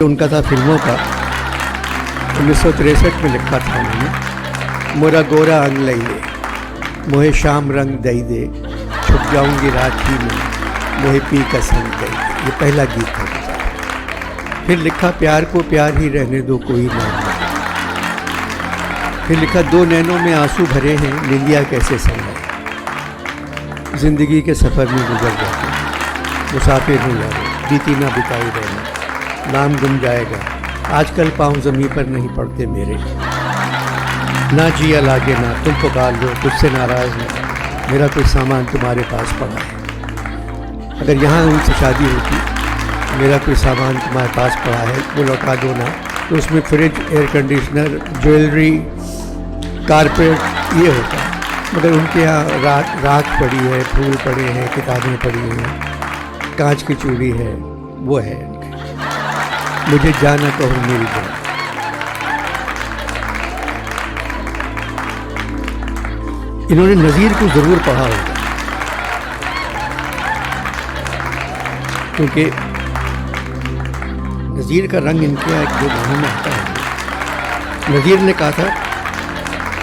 उनका था फिल्मों का। 1963 में लिखा था उन्होंने, मोरा गोरा अंग लई ले, मोहे शाम रंग दई दे, छुप जाऊंगी राखी में, मोहे पी का संग दई दे। ये पहला गीत था। फिर लिखा प्यार को प्यार ही रहने दो कोई ना। फिर लिखा दो नैनों में आंसू भरे हैं, निंदिया कैसे संभाले, जिंदगी के सफ़र में गुजर जाते, मुसाफिर हो जाए, बीती ना बिताई रहना, नाम गुम जाएगा, आजकल पाँव ज़मीं पर नहीं पड़ते मेरे, ना जिया लागे ना तुम पुकार लो, तुझसे नाराज़ ना, मेरा कोई सामान तुम्हारे पास पड़ा है। अगर यहाँ उनसे शादी होती, मेरा कोई सामान तुम्हारे पास पड़ा है वो लौटा दो ना, तो उसमें fridge, air conditioner, jewellery, carpet ये होता है। मगर उनके यहाँ राख पड़ी है, फूल पड़े हैं, किताबें पड़ी हैं, कांच की चूड़ी है, वो है। मुझे जाना कहो मेरी जान। इन्होंने नज़ीर को ज़रूर पढ़ा होगा, क्योंकि नज़ीर का रंग इनके यहाँ एक दो गानों में आता है। नज़ीर ने कहा था,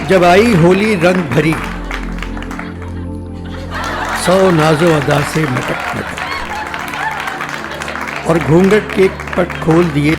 जब आई होली रंग भरी, 100 नाज़ो अदा से मटक मटक, और घूंघट के पट खोल दिए